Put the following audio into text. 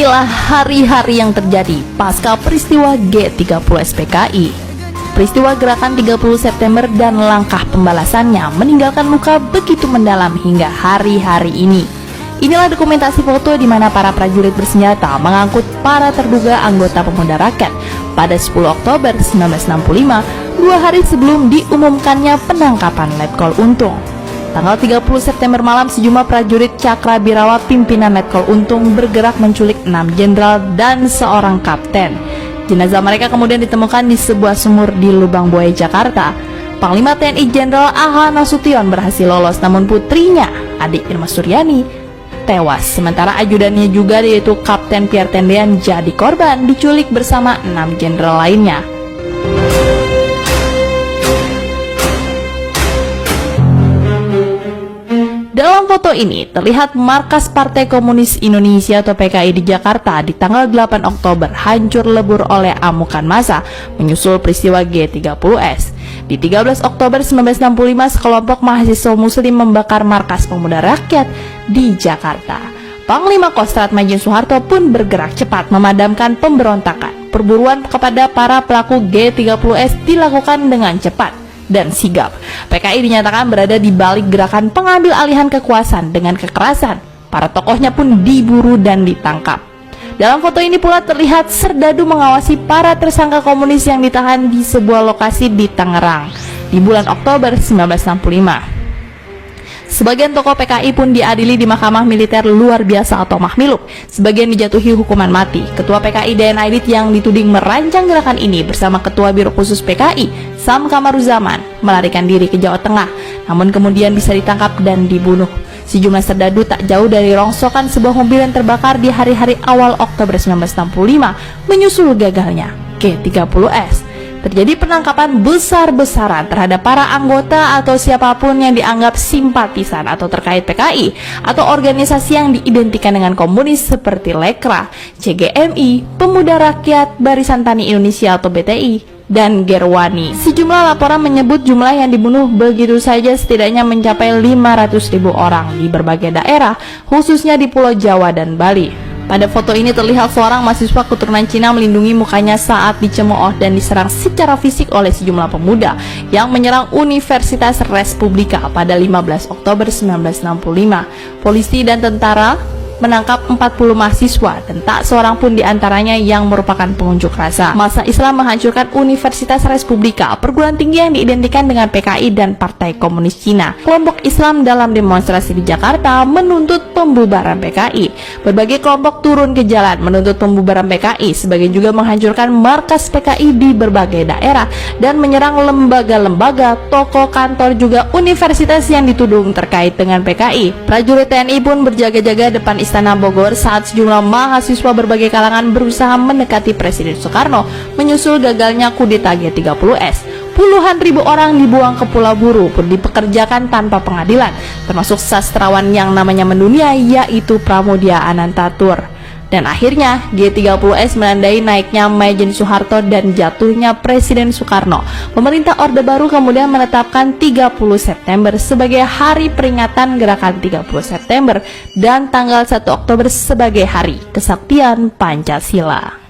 Inilah hari-hari yang terjadi pasca peristiwa G30 SPKI. Peristiwa gerakan 30 September dan langkah pembalasannya meninggalkan luka begitu mendalam hingga hari-hari ini. Inilah dokumentasi foto di mana para prajurit bersenjata mengangkut para terduga anggota Pemuda Rakyat pada 10 Oktober 1965, 2 hari sebelum diumumkannya penangkapan Letkol Untung. Tanggal 30 September malam, sejumlah prajurit Cakrabirawa pimpinan Letkol Untung bergerak menculik 6 jenderal dan seorang kapten. Jenazah mereka kemudian ditemukan di sebuah sumur di Lubang Buaya, Jakarta. Panglima TNI Jenderal A.H. Nasution berhasil lolos, namun putrinya, adik Irma Suryani, tewas. Sementara ajudannya juga, yaitu Kapten Pierre Tendean, jadi korban diculik bersama 6 jenderal lainnya. Dalam foto ini terlihat markas Partai Komunis Indonesia atau PKI di Jakarta di tanggal 8 Oktober hancur lebur oleh amukan massa menyusul peristiwa G30S. Di 13 Oktober 1965, sekelompok mahasiswa muslim membakar markas Pemuda Rakyat di Jakarta. Panglima Kostrad Majen Soeharto pun bergerak cepat memadamkan pemberontakan. Perburuan kepada para pelaku G30S dilakukan dengan cepat dan sigap. PKI dinyatakan berada di balik gerakan pengambil alihan kekuasaan dengan kekerasan. Para tokohnya pun diburu dan ditangkap. Dalam foto ini pula terlihat serdadu mengawasi para tersangka komunis yang ditahan di sebuah lokasi di Tangerang di bulan Oktober 1965. Sebagian tokoh PKI pun diadili di Mahkamah Militer Luar Biasa atau Mahmiluk. Sebagian dijatuhi hukuman mati. Ketua PKI Dayan Aidit yang dituding merancang gerakan ini bersama Ketua Biro Khusus PKI Sam Kamaruzaman melarikan diri ke Jawa Tengah, namun kemudian bisa ditangkap dan dibunuh. Sejumlah serdadu tak jauh dari rongsokan sebuah mobil yang terbakar di hari-hari awal Oktober 1965 menyusul gagalnya G30S. Terjadi penangkapan besar-besaran terhadap para anggota atau siapapun yang dianggap simpatisan atau terkait PKI atau organisasi yang diidentikan dengan komunis seperti Lekra, CGMI, Pemuda Rakyat, Barisan Tani Indonesia atau BTI, dan Gerwani. Sejumlah laporan menyebut jumlah yang dibunuh begitu saja setidaknya mencapai 500.000 orang di berbagai daerah, khususnya di Pulau Jawa dan Bali. Pada foto ini terlihat seorang mahasiswa keturunan Cina melindungi mukanya saat dicemooh dan diserang secara fisik oleh sejumlah pemuda yang menyerang Universitas Respublika pada 15 Oktober 1965. Polisi dan tentara menangkap 40 mahasiswa dan tak seorang pun diantaranya yang merupakan pengunjuk rasa. Massa Islam menghancurkan Universitas Respublika, perguruan tinggi yang diidentikan dengan PKI dan Partai Komunis Cina. Kelompok Islam dalam demonstrasi di Jakarta menuntut pembubaran PKI. Berbagai kelompok turun ke jalan menuntut pembubaran PKI, sebagian juga menghancurkan markas PKI di berbagai daerah dan menyerang lembaga-lembaga, toko, kantor, juga universitas yang dituding terkait dengan PKI. Prajurit TNI pun berjaga-jaga depan Istana Bogor saat sejumlah mahasiswa berbagai kalangan berusaha mendekati Presiden Soekarno menyusul gagalnya kudeta G30S. Puluhan ribu orang dibuang ke Pulau Buru pun dipekerjakan tanpa pengadilan, termasuk sastrawan yang namanya mendunia, yaitu Pramoedya Anantatur. Dan akhirnya G30S menandai naiknya Majen Soeharto dan jatuhnya Presiden Soekarno. Pemerintah Orde Baru kemudian menetapkan 30 September sebagai hari peringatan gerakan 30 September dan tanggal 1 Oktober sebagai hari kesaktian Pancasila.